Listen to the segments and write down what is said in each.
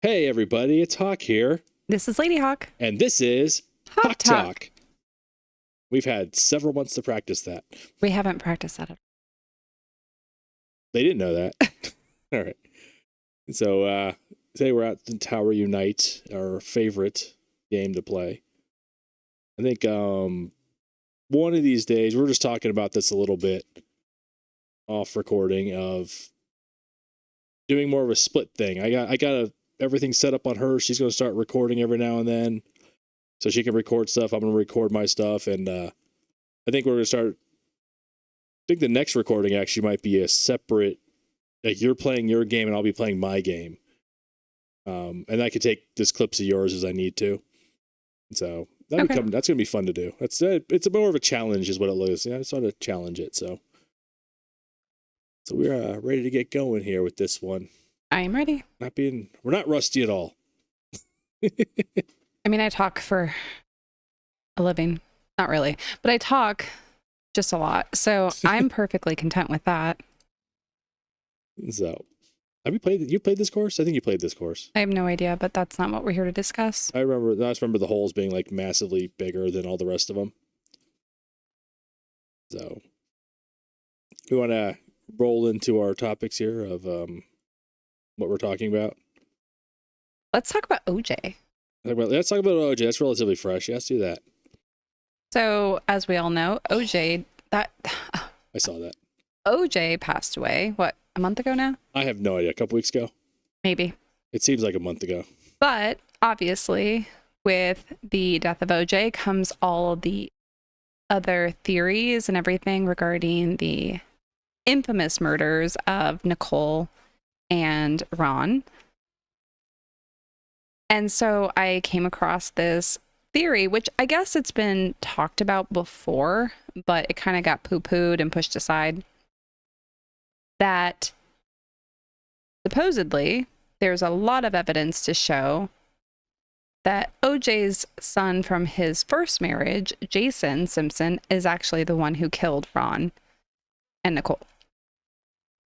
Hey everybody, it's Hawk here, This is Lady Hawk. and this is Hok Hok Talk. Talk. We've had several months to practice that. We haven't practiced that at all. They didn't know that. All right. So today we're out in Tower Unite, our favorite game to play. I think one of these days, we're just talking about this a little bit off recording of doing more of a split thing. I got everything set up on her. She's going to start recording every now and then so she can record stuff. I'm going to record my stuff. And I think we're going to start. I think the next recording actually might be a separate, like you're playing your game and I'll be playing my game. And I could take just clips of yours as I need to. So that's going to be fun to do. It's more of a challenge is what it looks. I just want to challenge it. So we're ready to get going here with this one. I am ready. We're not rusty at all. I mean, I talk for a living. Not really, but I talk just a lot. So I'm perfectly content with that. So, have you played this course? I think you played this course. I have no idea, but that's not what we're here to discuss. I just remember the holes being like massively bigger than all the rest of them. So, we want to roll into our topics here of what we're talking about. Let's talk about OJ. Let's talk about OJ. That's relatively fresh. Let's do that. So, as we all know, OJ, I saw that. OJ passed away, what, a month ago now? I have no idea. A couple weeks ago? Maybe. It seems like a month ago. But obviously, with the death of OJ comes all the other theories and everything regarding the infamous murders of Nicole and Ron. And so I came across this theory, which I guess it's been talked about before, but it kind of got poo-pooed and pushed aside, that supposedly there's a lot of evidence to show that OJ's son from his first marriage, Jason Simpson, is actually the one who killed Ron and Nicole.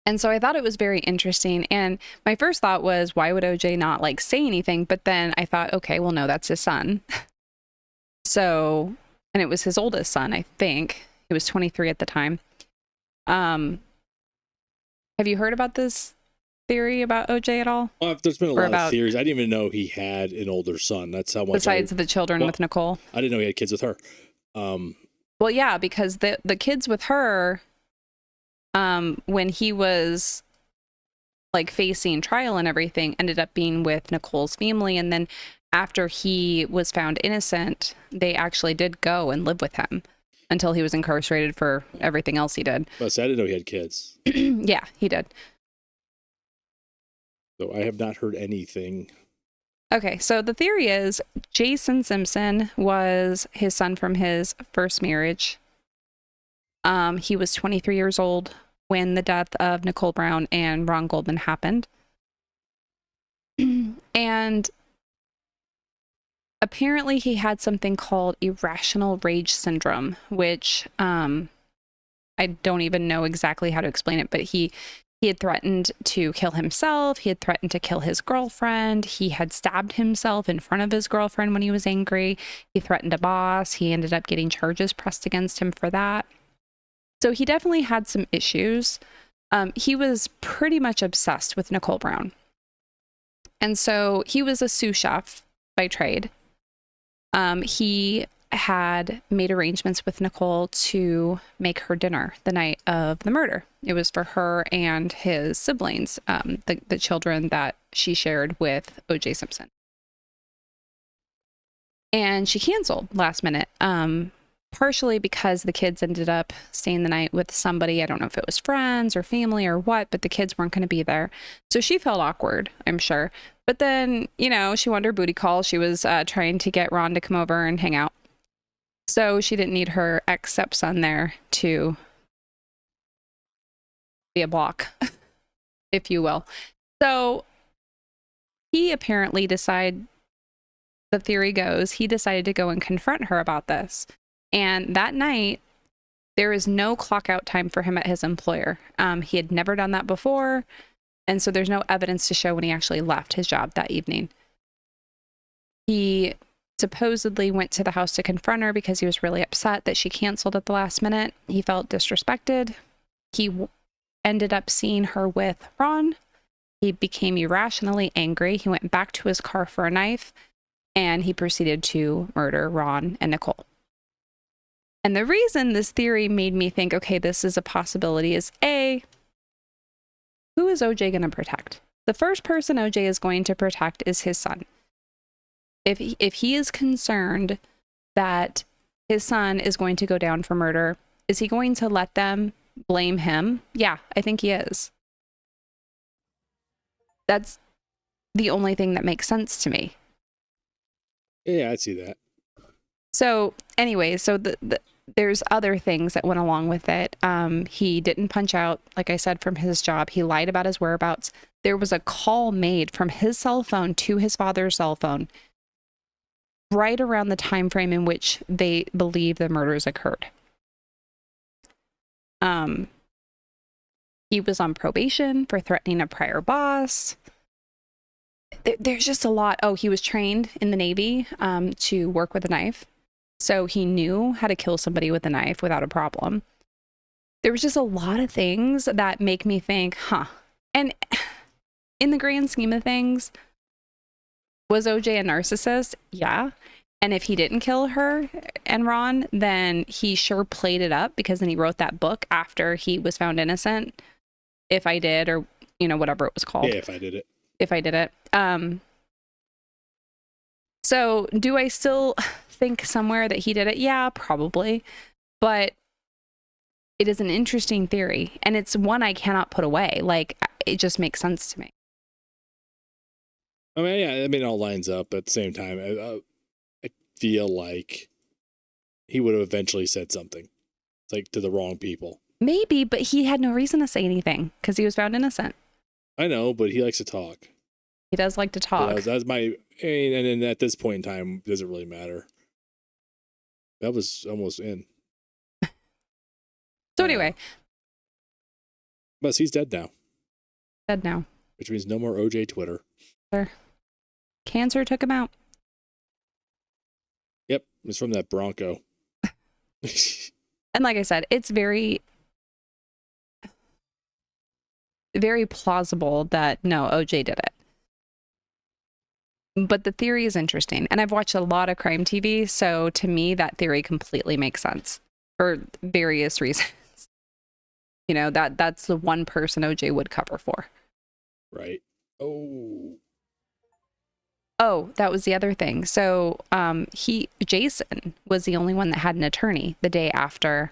And so I thought it was very interesting. And my first thought was, why would OJ not like say anything? But then I thought, okay, well, no, that's his son. So, and it was his oldest son, I think. He was 23 at the time. Have you heard about this theory about OJ at all? Well, there's been a lot of theories. I didn't even know he had an older son. That's how much. Besides the children with Nicole? I didn't know he had kids with her. Well, yeah, because the kids with her, when he was like facing trial and everything, ended up being with Nicole's family. And then after he was found innocent, they actually did go and live with him until he was incarcerated for everything else he did. But I didn't know he had kids. Yeah, he did. So I have not heard anything. Okay, so the theory is Jason Simpson was his son from his first marriage. He was 23 years old when the death of Nicole Brown and Ron Goldman happened. And apparently he had something called irrational rage syndrome, which I don't even know exactly how to explain it, but he had threatened to kill himself. He had threatened to kill his girlfriend. He had stabbed himself in front of his girlfriend when he was angry. He threatened a boss. He ended up getting charges pressed against him for that. So he definitely had some issues. He was pretty much obsessed with Nicole Brown. And so he was a sous chef by trade. He had made arrangements with Nicole to make her dinner the night of the murder. It was for her and his siblings, the children that she shared with O.J. Simpson. And she canceled last minute, partially because the kids ended up staying the night with somebody. I don't know if it was friends or family or what, but the kids weren't going to be there. So she felt awkward, I'm sure. But then, she wanted her booty call. She was trying to get Ron to come over and hang out. So she didn't need her ex-stepson there to be a block, if you will. So he apparently decided, the theory goes, he decided to go and confront her about this. And that night, there is no clock out time for him at his employer. He had never done that before. And so there's no evidence to show when he actually left his job that evening. He supposedly went to the house to confront her because he was really upset that she canceled at the last minute. He felt disrespected. He ended up seeing her with Ron. He became irrationally angry. He went back to his car for a knife, and he proceeded to murder Ron and Nicole. And the reason this theory made me think, okay, this is a possibility is A, who is OJ going to protect? The first person OJ is going to protect is his son. If he is concerned that his son is going to go down for murder, is he going to let them blame him? Yeah, I think he is. That's the only thing that makes sense to me. Yeah, I'd see that. So anyway, so there's other things that went along with it. He didn't punch out, like I said, from his job. He lied about his whereabouts. There was a call made from his cell phone to his father's cell phone right around the time frame in which they believe the murders occurred. He was on probation for threatening a prior boss. There's just a lot. Oh, he was trained in the Navy to work with a knife. So he knew how to kill somebody with a knife without a problem. There was just a lot of things that make me think, And in the grand scheme of things, was OJ a narcissist? Yeah. And if he didn't kill her and Ron, then he sure played it up, because then he wrote that book after he was found innocent. If I did, or, whatever it was called. Yeah, if I did it. If I did it. So do I still think somewhere that he did it? Yeah, probably. But it is an interesting theory, and it's one I cannot put away. Like, it just makes sense to me. I mean, yeah, it all lines up. But at the same time, I feel like he would have eventually said something, like, to the wrong people. Maybe, but he had no reason to say anything because he was found innocent. I know, but he likes to talk. He does like to talk. Yeah, that's my, and then at this point in time, it doesn't really matter. That was almost in. So anyway. But he's dead now. Dead now. Which means no more OJ Twitter. Sure. Cancer took him out. Yep, it's from that Bronco. And like I said, it's very, very plausible that no, OJ did it. But the theory is interesting. And I've watched a lot of crime TV, so to me, that theory completely makes sense for various reasons. That's the one person OJ would cover for. Right. Oh, that was the other thing. So Jason was the only one that had an attorney the day after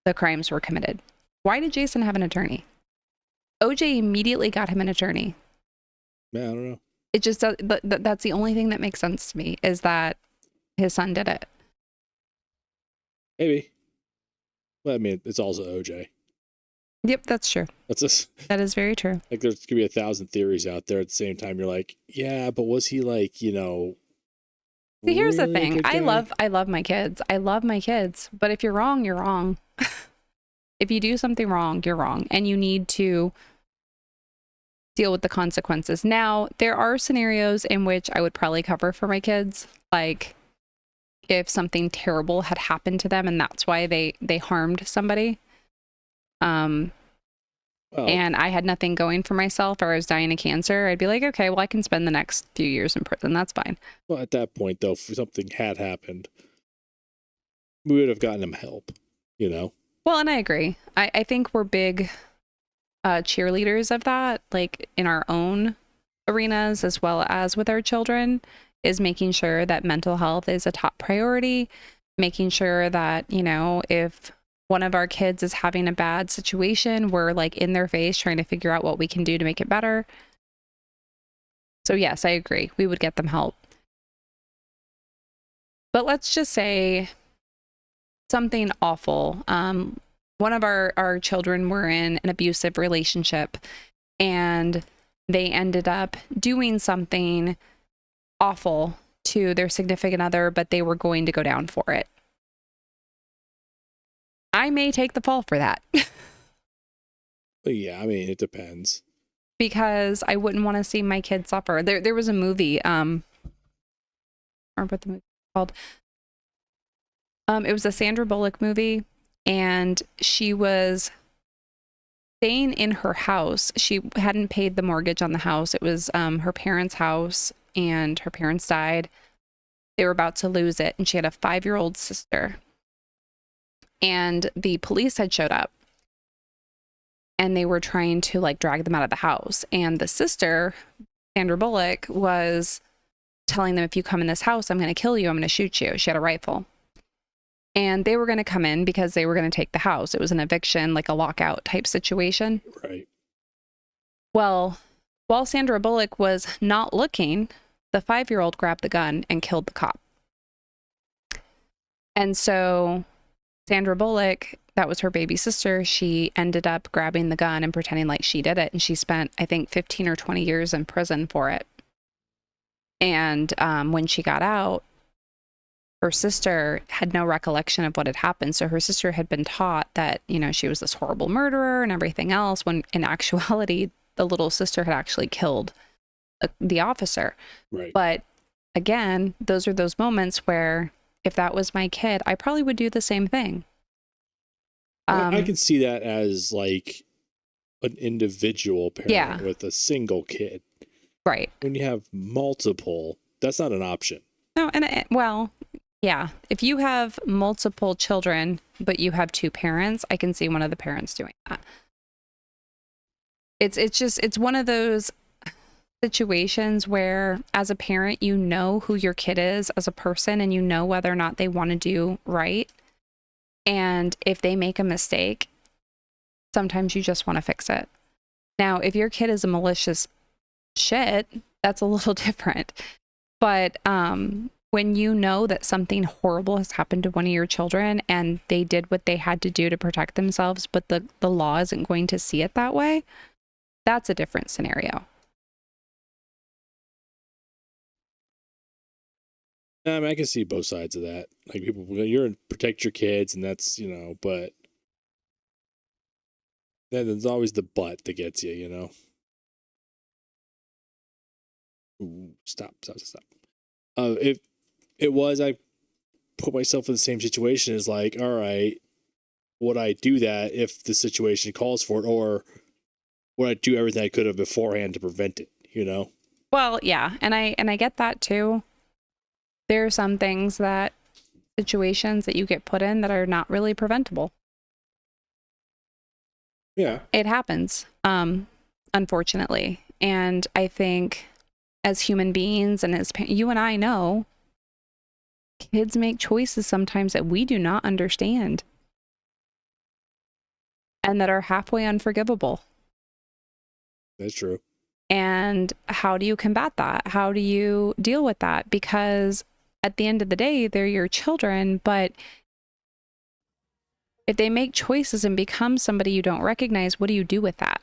the crimes were committed. Why did Jason have an attorney? OJ immediately got him an attorney. Yeah, I don't know. It just does, that's the only thing that makes sense to me, is that his son did it. Maybe. Well, I mean, it's also OJ. Yep, that's true. That is very true. Like, there's could be 1,000 theories out there. At the same time, you're like, yeah, but was he like, See, here's the thing. I love my kids. I love my kids. But if you're wrong, you're wrong. If you do something wrong, you're wrong, and you need to deal with the consequences. Now, there are scenarios in which I would probably cover for my kids, like if something terrible had happened to them and that's why they harmed somebody. And I had nothing going for myself, or I was dying of cancer, I'd be like, okay, well, I can spend the next few years in prison. That's fine. Well, at that point, though, if something had happened, we would have gotten him help, Well, and I agree. I think we're big cheerleaders of that, like in our own arenas as well as with our children, is making sure that mental health is a top priority, making sure that, if one of our kids is having a bad situation, we're like in their face trying to figure out what we can do to make it better. So yes, I agree. We would get them help. But let's just say something awful. One of our children were in an abusive relationship, and they ended up doing something awful to their significant other, but they were going to go down for it. I may take the fall for that. But yeah, I mean, it depends. because I wouldn't want to see my kid suffer. There was a movie, I don't remember what the movie was called. It was a Sandra Bullock movie, and she was staying in her house. She hadn't paid the mortgage on the house. It was her parents' house, and her parents died. They were about to lose it, and she had a 5-year-old sister. And the police had showed up, and they were trying to like drag them out of the house. And the sister, Sandra Bullock, was telling them, if you come in this house, I'm going to kill you. I'm going to shoot you. She had a rifle. And they were going to come in because they were going to take the house. It was an eviction, like a lockout type situation. Right. Well, while Sandra Bullock was not looking, the 5-year-old grabbed the gun and killed the cop. And so Sandra Bullock, that was her baby sister, she ended up grabbing the gun and pretending like she did it. And she spent, I think, 15 or 20 years in prison for it. And when she got out, her sister had no recollection of what had happened. So her sister had been taught that, you know, she was this horrible murderer and everything else, when in actuality, the little sister had actually killed the officer. Right. But again, those are those moments where if that was my kid, I probably would do the same thing. I can see that as like an individual parent with a single kid. Right. When you have multiple, that's not an option. No, and well, yeah. If you have multiple children, but you have 2 parents, I can see one of the parents doing that. It's one of those situations where as a parent, you know who your kid is as a person, and you know whether or not they want to do right. And if they make a mistake, sometimes you just want to fix it. Now, if your kid is a malicious shit, that's a little different. But when you know that something horrible has happened to one of your children and they did what they had to do to protect themselves, but the law isn't going to see it that way, that's a different scenario. I mean, I can see both sides of that. Like, people, you're in protect your kids, and that's, you know, but then there's always the but that gets you, you know. Ooh, stop. If it was, I put myself in the same situation as like, all right, would I do that if the situation calls for it, or would I do everything I could have beforehand to prevent it, you know? Well, yeah, and I get that too. There are some things situations that you get put in that are not really preventable. Yeah. It happens, unfortunately. And I think as human beings and as you and I know, kids make choices sometimes that we do not understand and that are halfway unforgivable. That's true. And how do you combat that? How do you deal with that? Because at the end of the day, they're your children, but if they make choices and become somebody you don't recognize, what do you do with that?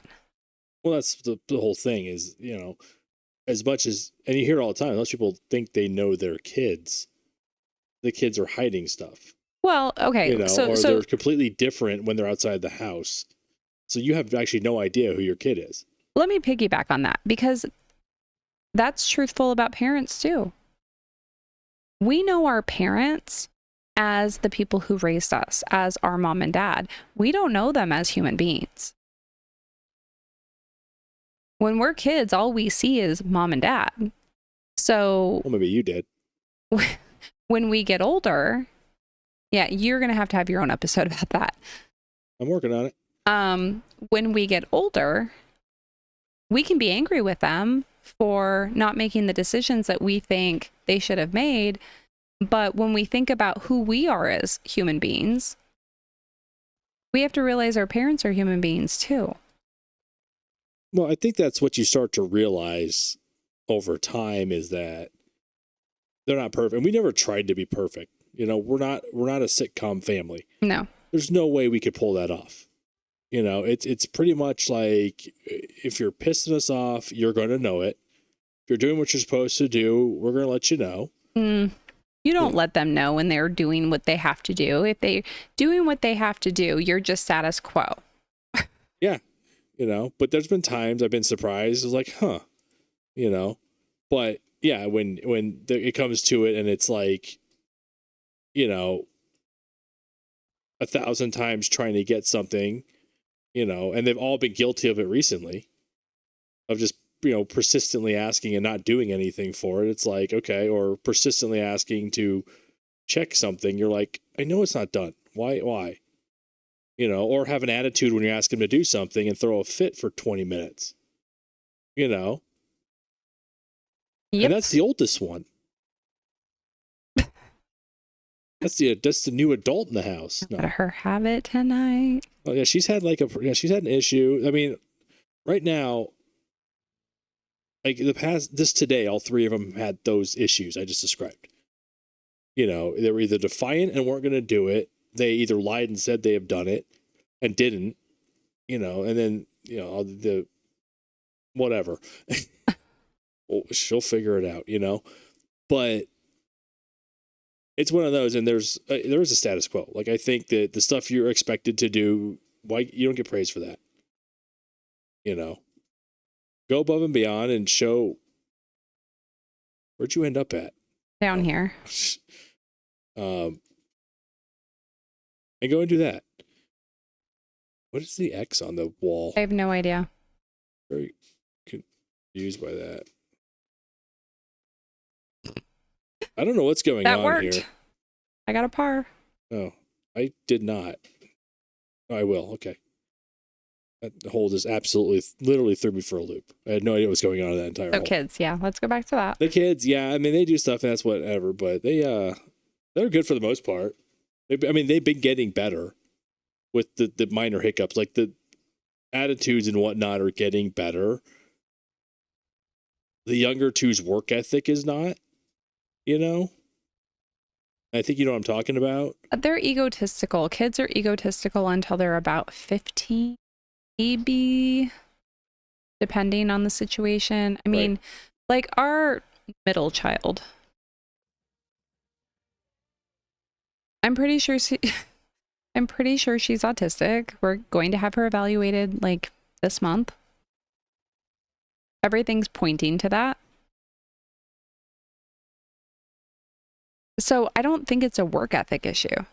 Well, that's the whole thing is, you know, as much as, and you hear all the time, most people think they know their kids. The kids are hiding stuff. Well, okay. You know, so they're completely different when they're outside the house. So you have actually no idea who your kid is. Let me piggyback on that, because that's truthful about parents too. We know our parents as the people who raised us, as our mom and dad. We don't know them as human beings. When we're kids, all we see is mom and dad. So, well, maybe you did. When we get older, yeah, you're going to have your own episode about that. I'm working on it. When we get older, we can be angry with them for not making the decisions that we think they should have made. But when we think about who we are as human beings, we have to realize our parents are human beings too. Well, I think that's what you start to realize over time, is that they're not perfect. And we never tried to be perfect. You know, we're not a sitcom family. No. There's no way we could pull that off. You know, it's pretty much like, if you're pissing us off, you're going to know it. If you're doing what you're supposed to do, we're going to let you know. You don't let them know when they're doing what they have to do. If they're doing what they have to do, you're just status quo. Yeah. But there's been times I've been surprised. It's like, huh, but yeah, when it comes to it and it's like, 1,000 times trying to get something, and they've all been guilty of it recently, of just, persistently asking and not doing anything for it. It's like, okay, or persistently asking to check something. You're like, I know it's not done. Why? Or have an attitude when you ask them to do something and throw a fit for 20 minutes, Yep. And that's the oldest one. That's the new adult in the house. No. Let her have it tonight. Oh yeah, she's had she's had an issue. I mean, right now, like today, all three of them had those issues I just described. They were either defiant and weren't going to do it. They either lied and said they have done it and didn't, and then, the whatever. Well, she'll figure it out, but it's one of those, and there is a status quo. Like, I think that the stuff you're expected to do, why you don't get praised for that. Go above and beyond and show. Where'd you end up at? Down here. And go and do that. What is the X on the wall? I have no idea. Very confused by that. I don't know what's going on worked. here. I got a par. Oh, I did not. Oh, I will. Okay. That hole just literally threw me for a loop. I had no idea what was going on in that entire hole. Kids, yeah. Let's go back to that. The kids, yeah. I mean, they do stuff and that's whatever, but they're good for the most part. They've been getting better with the minor hiccups. Like, the attitudes and whatnot are getting better. The younger two's work ethic is not, I think you know what I'm talking about. They're egotistical. Kids are egotistical until they're about 15, maybe, depending on the situation. I mean, like our middle child. I'm pretty sure she's autistic. We're going to have her evaluated like this month. Everything's pointing to that. So I don't think it's a work ethic issue.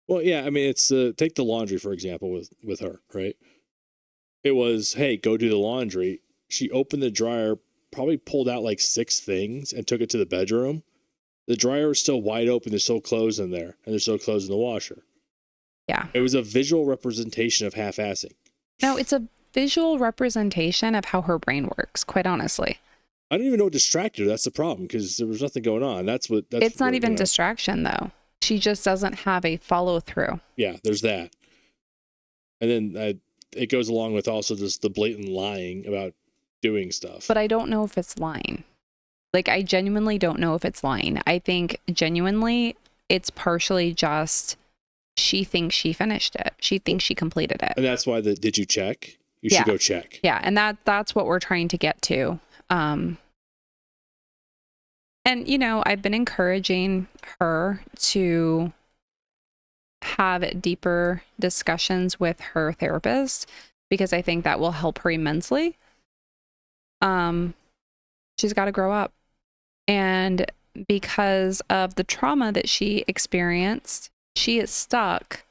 Well, yeah, I mean, it's take the laundry, for example, with her, right? It was, hey, go do the laundry. She opened the dryer, probably pulled out like 6 things and took it to the bedroom. The dryer is still wide open. There's still clothes in there, and there's still clothes in the washer. Yeah. It was a visual representation of half-assing. No, it's a visual representation of how her brain works, quite honestly. I don't even know what distracted her. That's the problem, because there was nothing going on. It's not even distraction, though. She just doesn't have a follow-through. Yeah, there's that. And then it goes along with also just the blatant lying about doing stuff. But I don't know if it's lying. Like, I genuinely don't know if it's lying. I think genuinely it's partially just she thinks she finished it. She thinks she completed it. And that's why did you check? You should go check. Yeah, and that's what we're trying to get to. And, I've been encouraging her to have deeper discussions with her therapist because I think that will help her immensely. She's got to grow up. And because of the trauma that she experienced, she is stuck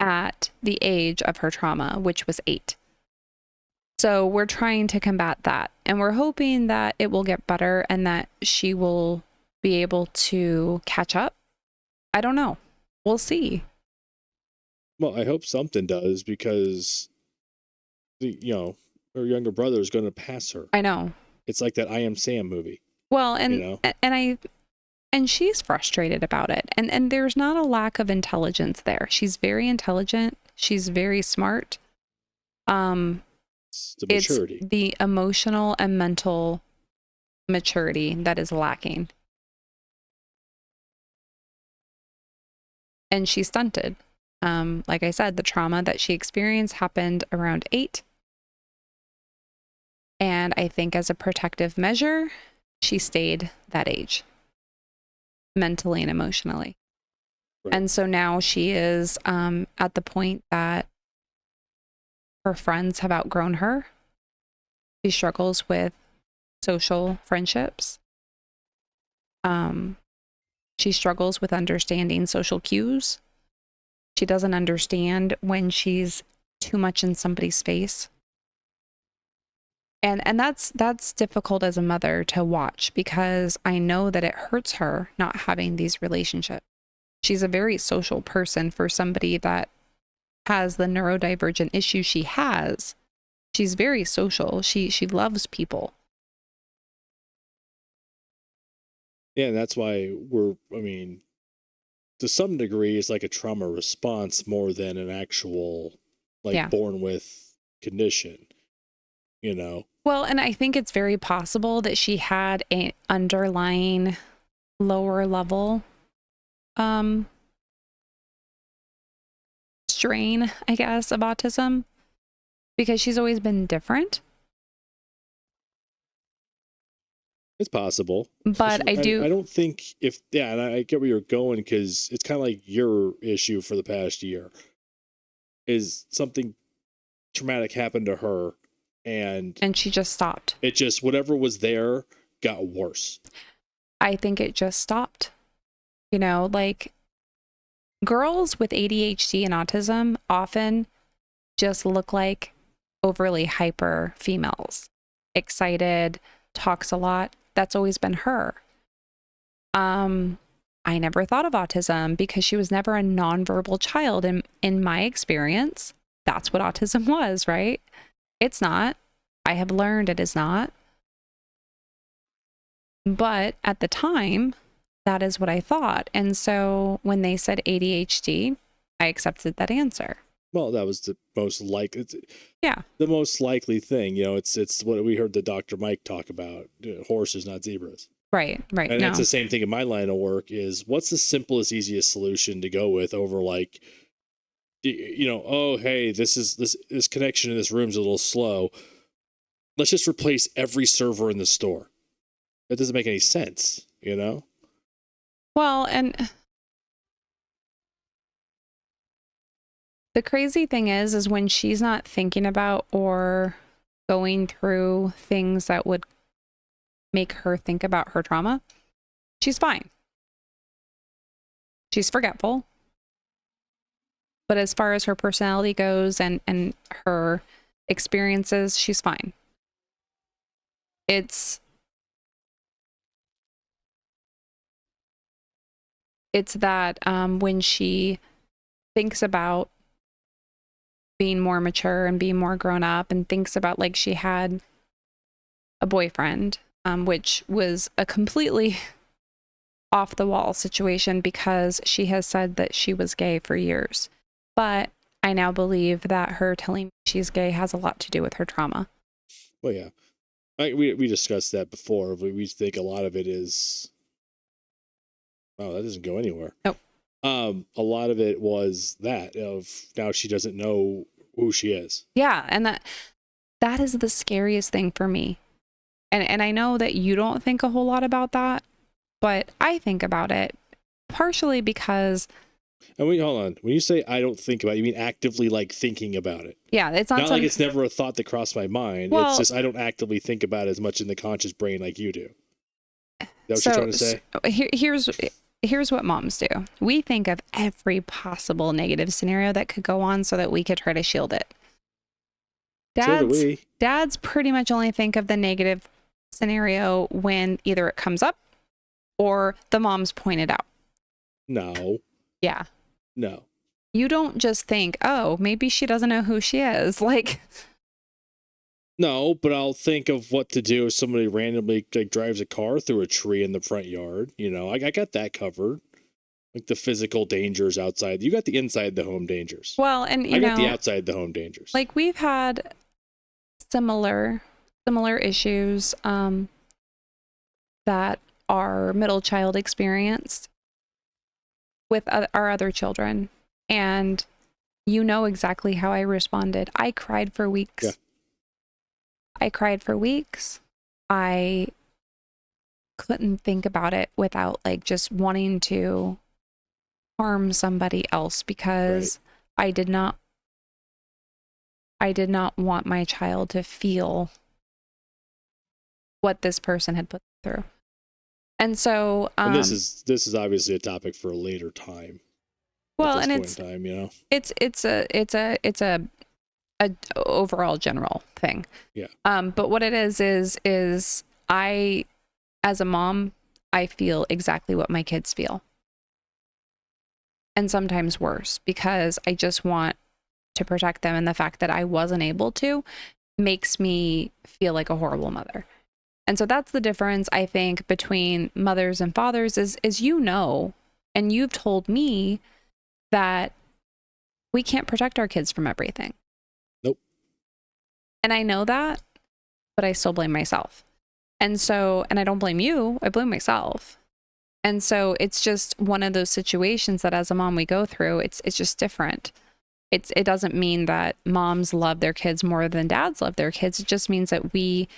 at the age of her trauma, which was 8. So we're trying to combat that, and we're hoping that it will get better and that she will be able to catch up. I don't know. We'll see. Well, I hope something does, because her younger brother is going to pass her. I know. It's like that I Am Sam movie. Well, and she's frustrated about it. And there's not a lack of intelligence there. She's very intelligent. She's very smart. It's the maturity. It's the emotional and mental maturity that is lacking. And she's stunted. Like I said, the trauma that she experienced happened around 8. And I think as a protective measure, she stayed that age, mentally and emotionally. Right. And so now she is at the point that her friends have outgrown her. She struggles with social friendships. She struggles with understanding social cues. She doesn't understand when she's too much in somebody's face. And that's difficult as a mother to watch, because I know that it hurts her not having these relationships. She's a very social person for somebody that has the neurodivergent issue she has. She's very social. She loves people. Yeah, and that's why to some degree, it's like a trauma response more than an actual, born with condition, you know? Well, and I think it's very possible that she had an underlying lower level strain, I guess, of autism, because she's always been different. It's possible. But I don't think and I get where you're going, because it's kind of like your issue for the past year. Is something traumatic happened to her, and she just stopped. It just, whatever was there got worse. I think it just stopped. You know, like, girls with ADHD and autism often just look like overly hyper females. Excited, talks a lot. That's always been her. I never thought of autism because she was never a nonverbal child. And in my experience, that's what autism was, right? It's not. I have learned it is not. But at the time, that is what I thought. And so when they said ADHD, I accepted that answer. Well, that was the most likely. Yeah. The most likely thing, it's what we heard the Dr. Mike talk about: horses, not zebras. Right. And that's the same thing in my line of work. Is what's the simplest, easiest solution to go with over, like, oh, hey, this connection in this room's a little slow. Let's just replace every server in the store. That doesn't make any sense, Well, and the crazy thing is when she's not thinking about or going through things that would make her think about her trauma, she's fine. She's forgetful. But as far as her personality goes and her experiences, she's fine. It's that when she thinks about being more mature and being more grown up, and thinks about, like, she had a boyfriend, which was a completely off the wall situation, because she has said that she was gay for years. But I now believe that her telling me she's gay has a lot to do with her trauma. Well, yeah. We discussed that before. We think a lot of it is, oh, that doesn't go anywhere. Nope. A lot of it was that of now she doesn't know who she is. Yeah, and that is the scariest thing for me. And I know that you don't think a whole lot about that, but I think about it partially because. And hold on. When you say I don't think about it, you mean actively, like, thinking about it? Yeah, it's not like it's never a thought that crossed my mind. Well, it's just I don't actively think about it as much in the conscious brain like you do. Is that what you're trying to say? Here's what moms do. We think of every possible negative scenario that could go on so that we could try to shield it. Dads pretty much only think of the negative scenario when either it comes up or the mom's pointed out. No. Yeah. No. You don't just think, oh, maybe she doesn't know who she is. Like. No, but I'll think of what to do if somebody randomly, like, drives a car through a tree in the front yard. I got that covered. Like, the physical dangers outside. You got the inside the home dangers. Well, and I got the outside the home dangers. Like, we've had similar issues that our middle child experienced with our other children. And you know exactly how I responded. I cried for weeks. Yeah. I cried for weeks. I couldn't think about it without, like, just wanting to harm somebody else, because I did not I did not want my child to feel what this person had put through. And so, and this is obviously a topic for a later time. Well, at this and point in time, you know, it's a overall general thing. Yeah. But what it is I, as a mom, I feel exactly what my kids feel. And sometimes worse, because I just want to protect them. And the fact that I wasn't able to makes me feel like a horrible mother. And so that's the difference, I think, between mothers and fathers is you know, and you've told me that we can't protect our kids from everything. Nope. And I know that, but I still blame myself. And so, and I don't blame you, I blame myself. And so it's just one of those situations that as a mom we go through, it's just different. It doesn't mean that moms love their kids more than dads love their kids. It just means that we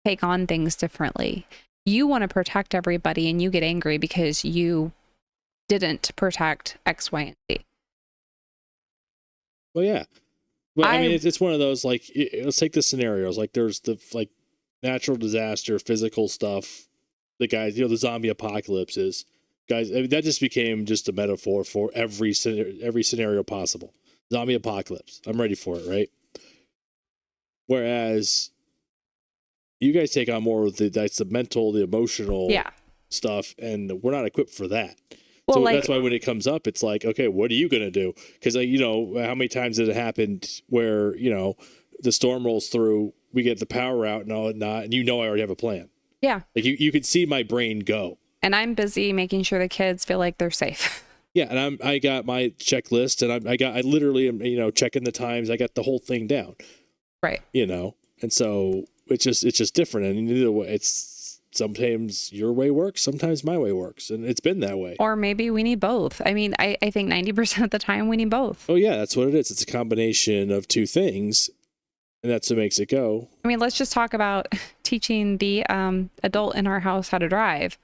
take on things differently. You want to protect everybody and you get angry because you didn't protect X, Y, and Z. Well, yeah. But I mean, it's one of those, like, let's take the scenarios. Like, there's the, like, natural disaster, physical stuff. The guys, you know, the zombie apocalypses. Guys, I mean, that just became just a metaphor for every scenario possible. Zombie apocalypse. I'm ready for it, right? Whereas you guys take on more of that's the mental, the emotional stuff, and we're not equipped for that. Well, so that's why when it comes up, it's like, okay, what are you going to do? Because, you know, how many times has it happened where, you know, the storm rolls through, we get the power out and all and not, and you know I already have a plan. Yeah. Like you could see my brain go. And I'm busy making sure the kids feel like they're safe. Yeah, and I got my checklist, and I literally am, you know, checking the times. I got the whole thing down. Right. You know, and so it's just different, and either way, it's sometimes your way works, sometimes my way works, and it's been that way. Or maybe we need both. I mean, I think 90% of the time we need both. Oh yeah, that's what it is. It's a combination of two things, and that's what makes it go. I mean, let's just talk about teaching the adult in our house how to drive.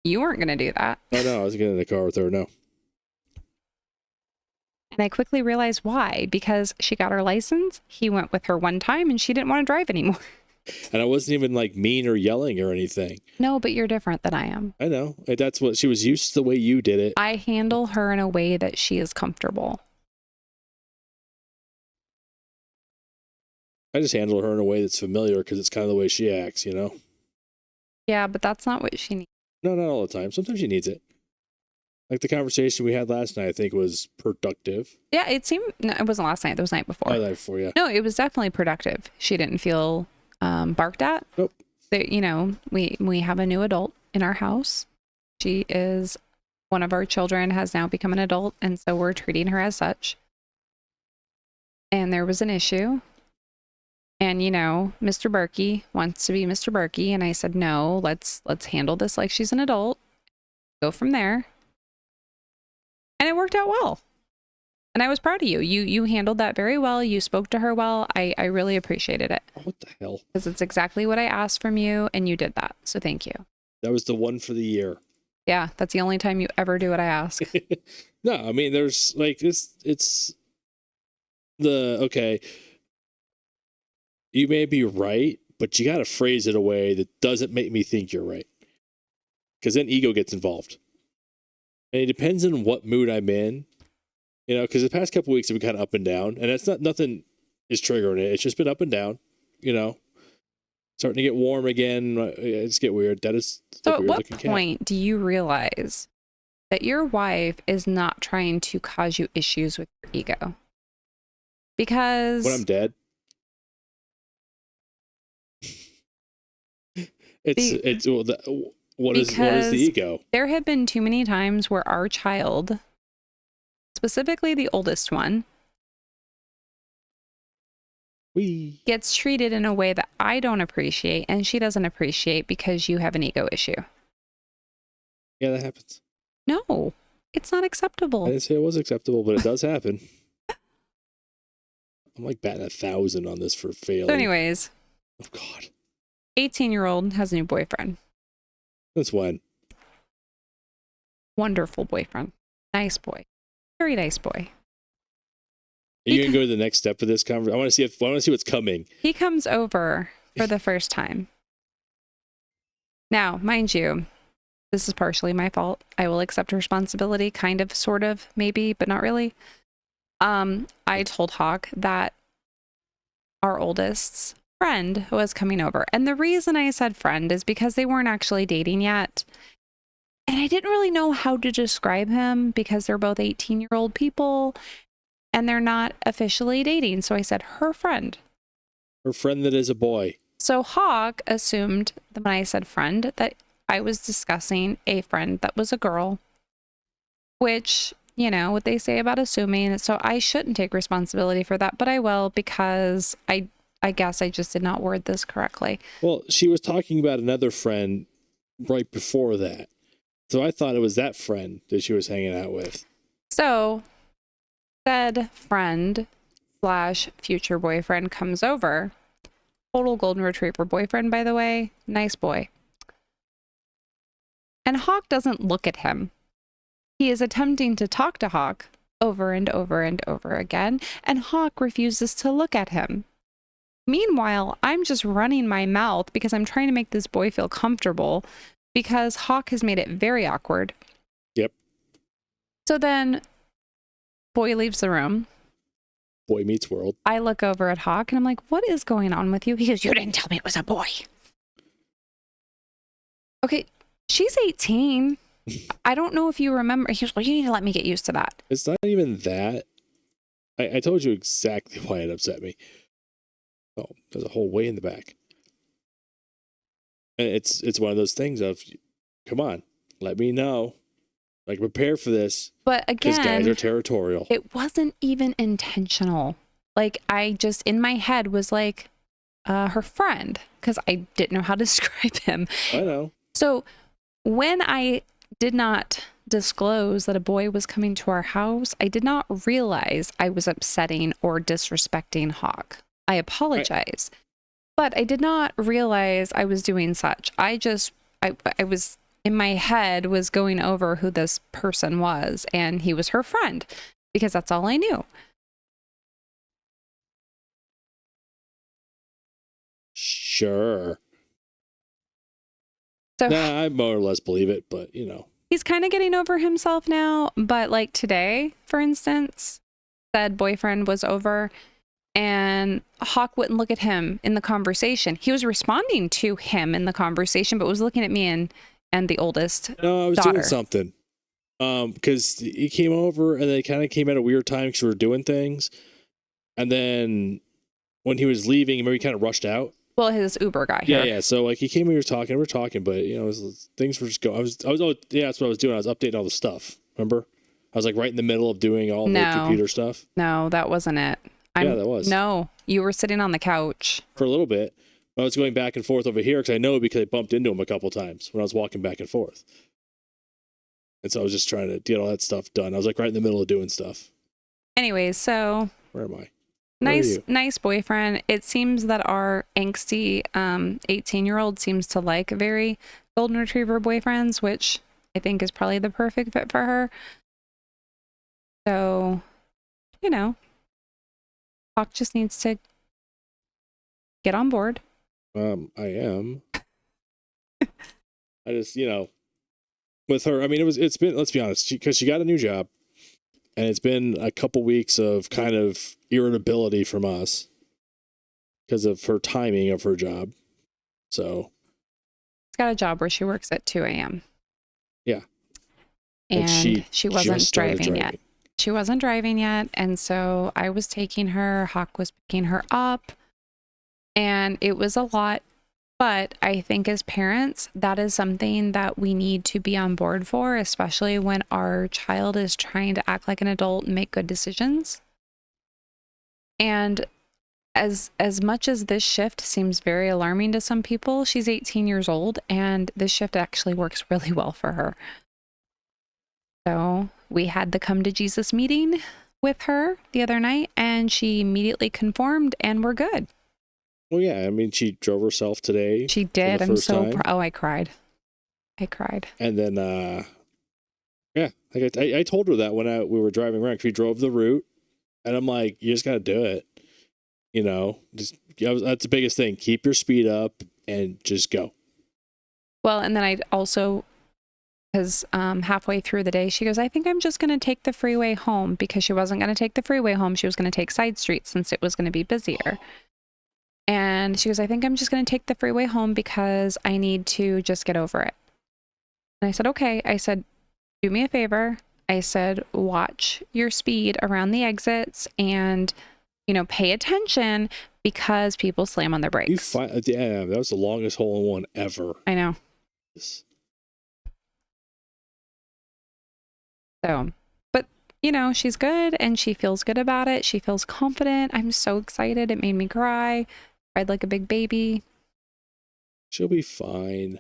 You weren't going to do that. Oh no, I was getting in the car with her. No. And I quickly realized why, because she got her license. He went with her one time and she didn't want to drive anymore. And I wasn't even like mean or yelling or anything. No, but you're different than I am. I know. That's what she was used to, the way you did it. I handle her in a way that she is comfortable. I just handle her in a way that's familiar because it's kind of the way she acts, you know? Yeah, but that's not what she needs. No, not all the time. Sometimes she needs it. Like the conversation we had last night, I think was productive. Yeah, it wasn't last night. It was the night before. Oh, the night before, yeah. No, it was definitely productive. She didn't feel barked at. Nope. So, you know, we have a new adult in our house. She is one of our children, has now become an adult, and so we're treating her as such. And there was an issue. And, you know, Mr. Berkey wants to be Mr. Berkey. And I said, no, let's handle this like she's an adult. Go from there. And it worked out well. And I was proud of you. You handled that very well. You spoke to her well. I really appreciated it. What the hell? Because it's exactly what I asked from you, and you did that. So thank you. That was the one for the year. Yeah, that's the only time you ever do what I ask. No, I mean, there's like it's okay. You may be right, but you got to phrase it a way that doesn't make me think you're right. Because then ego gets involved. And it depends on what mood I'm in. You know, because the past couple of weeks have been kind of up and down. And that's nothing is triggering it. It's just been up and down, you know. Starting to get warm again. It's get weird. That is so at what point do you realize that your wife is not trying to cause you issues with your ego? Because... when I'm dead. What is the ego? There have been too many times where our child, specifically the oldest one, gets treated in a way that I don't appreciate and she doesn't appreciate because you have an ego issue. Yeah, that happens. No, it's not acceptable. I didn't say it was acceptable, but it does happen. I'm like batting 1,000 on this for failing. So anyways. Oh, God. 18-year-old has a new boyfriend. Since when? Wonderful boyfriend. Nice boy. Very nice boy. Are you gonna go to the next step of this conversation? I want to see what's coming. He comes over for the first time. Now, mind you, this is partially my fault. I will accept responsibility, kind of, sort of, maybe, but not really. I told Hok that our oldest's friend was coming over. And the reason I said friend is because they weren't actually dating yet. And I didn't really know how to describe him because they're both 18-year-old people and they're not officially dating. So I said her friend. Her friend that is a boy. So Hok assumed that when I said friend that I was discussing a friend that was a girl, which, you know, what they say about assuming. So I shouldn't take responsibility for that, but I will because I guess I just did not word this correctly. Well, she was talking about another friend right before that. So I thought it was that friend that she was hanging out with. So said friend / future boyfriend comes over. Total golden retriever boyfriend, by the way. Nice boy. And Hok doesn't look at him. He is attempting to talk to Hok over and over and over again, and Hok refuses to look at him. Meanwhile, I'm just running my mouth because I'm trying to make this boy feel comfortable because Hok has made it very awkward. Yep. So then, boy leaves the room. Boy meets world. I look over at Hok and I'm like, what is going on with you? He goes, you didn't tell me it was a boy. Okay, she's 18. I don't know if you remember. He goes, well, you need to let me get used to that. It's not even that. I told you exactly why it upset me. Oh, there's a whole way in the back. And it's one of those things of, come on, let me know. Like, prepare for this. But again, because guys are territorial. It wasn't even intentional. Like, I just, in my head, was like, her friend, because I didn't know how to describe him. I know. So when I did not disclose that a boy was coming to our house, I did not realize I was upsetting or disrespecting Hok. I apologize. But I did not realize I was doing such. I was, in my head, was going over who this person was, and he was her friend, because that's all I knew. Sure. So nah, I more or less believe it, but, you know. He's kind of getting over himself now, but like today, for instance, said boyfriend was over, and Hok wouldn't look at him in the conversation. He was responding to him in the conversation, but was looking at me and the oldest No, I was daughter. doing something. Because he came over and they kind of came at a weird time because we were doing things. And then when he was leaving, remember he kind of rushed out? Well, his Uber got here. Yeah. So like he came and we were talking, but you know, things were just going. Yeah, that's what I was doing. I was updating all the stuff. Remember? I was like right in the middle of doing all the computer stuff. No, that wasn't it. Yeah, that was. No, you were sitting on the couch. For a little bit. I was going back and forth over here because I bumped into him a couple times when I was walking back and forth. And so I was just trying to get all that stuff done. I was like right in the middle of doing stuff. Anyways, so where am I? Nice boyfriend. It seems that our angsty 18-year-old seems to like very golden retriever boyfriends, which I think is probably the perfect fit for her. So, you know, Hok just needs to get on board. I am. I just, you know, with her, I mean, it's been, let's be honest, because she got a new job. And it's been a couple weeks of kind of irritability from us because of her timing of her job. So. She's got a job where she works at 2 a.m. Yeah. And she wasn't driving yet. She wasn't driving yet. And so I was taking her, Hok was picking her up. And it was a lot. But I think as parents, that is something that we need to be on board for, especially when our child is trying to act like an adult and make good decisions. And as much as this shift seems very alarming to some people, she's 18 years old, and this shift actually works really well for her. So we had the come to Jesus meeting with her the other night, and she immediately conformed, and we're good. Well, yeah, I mean, she drove herself today. She did. I'm so proud. Oh, I cried. And then, yeah, like I told her that when we were driving around, 'cause we drove the route, And I'm like, you just got to do it. That's the biggest thing. Keep your speed up and just go. Well, and then I also, because halfway through the day, she goes, I think I'm just going to take the freeway home, because she wasn't going to take the freeway home. She was going to take side streets since it was going to be busier. And she goes, I think I'm just going to take the freeway home because I need to just get over it. And I said, okay. I said, do me a favor. I said, watch your speed around the exits and, pay attention, because people slam on their brakes. Yeah, that was the longest hole-in-one ever. I know. So, but, she's good and she feels good about it. She feels confident. I'm so excited. It made me cry. Cried like a big baby. She'll be fine.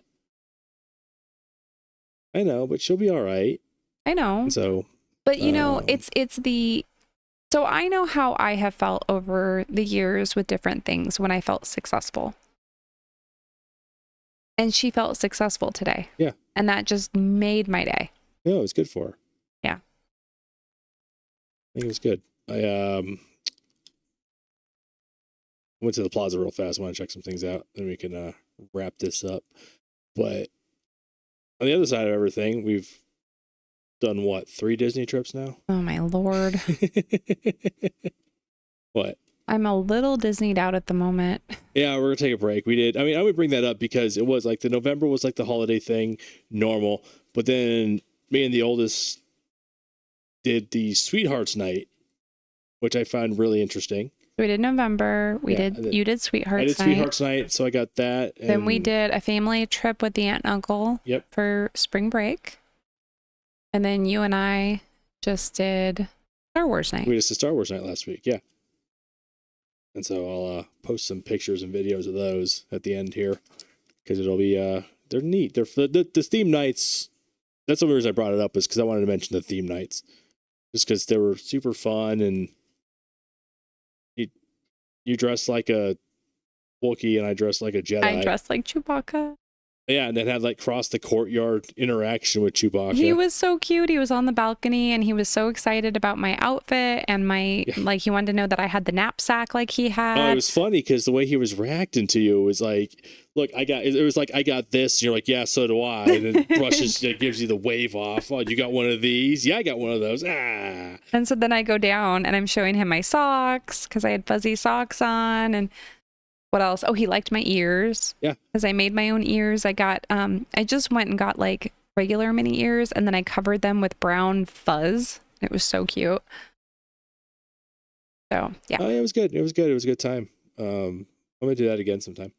I know, but she'll be all right. I know. So, but so I know how I have felt over the years with different things when I felt successful. And she felt successful today. Yeah. And that just made my day. Yeah, it was good for her. Yeah. I think it was good. I went to the plaza real fast. I want to check some things out. Then we can wrap this up. But on the other side of everything, we've done what? 3 Disney trips now? Oh my Lord. What? I'm a little Disneyed out at the moment. Yeah, we're gonna take a break. We did. I mean, I would bring that up because it was like the November was like the holiday thing, normal. But then me and the oldest did the Sweethearts night, which I found really interesting. We did November. You did Sweethearts night. I did Sweethearts night, so I got that. And then we did a family trip with the aunt and uncle. Yep. For spring break. And then you and I just did Star Wars night. We just did Star Wars night last week, yeah. And so I'll post some pictures and videos of those at the end here, because it'll be they're neat. They're the theme nights. That's the reason I brought it up, is because I wanted to mention the theme nights, just because they were super fun, and you dressed like a Wookiee and I dressed like a Jedi. I dressed like Chewbacca. Yeah, and then had like cross the courtyard interaction with Chewbacca. He was so cute. He was on the balcony and he was so excited about my outfit and like he wanted to know that I had the knapsack like he had. Oh, it was funny because the way he was reacting to you was like, look, I got this. And you're like, yeah, so do I. And then brushes, gives you the wave off. Oh, you got one of these? Yeah, I got one of those. Ah. And so then I go down and I'm showing him my socks because I had fuzzy socks on. And what else? Oh, he liked my ears. Yeah. Because I made my own ears. I got, I just went and got like regular mini ears and then I covered them with brown fuzz. It was so cute. So, yeah. Oh, yeah, it was good. It was good. It was a good time. I'm going to do that again sometime.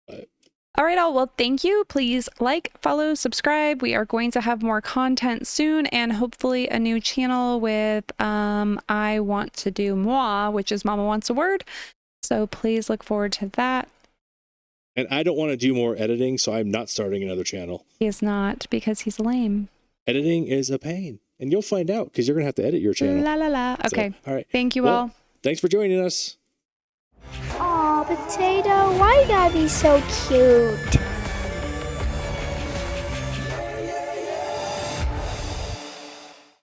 But. All right, all. Well, thank you. Please like, follow, subscribe. We are going to have more content soon and hopefully a new channel with I Want to Do Moi, which is Mama Wants a Word. So please look forward to that. And I don't want to do more editing, so I'm not starting another channel. He is not, because he's lame. Editing is a pain. And you'll find out, because you're going to have to edit your channel. La, la, la. Okay. So, all right. Thank you all. Thanks for joining us. Aw, Potato, why you gotta be so cute?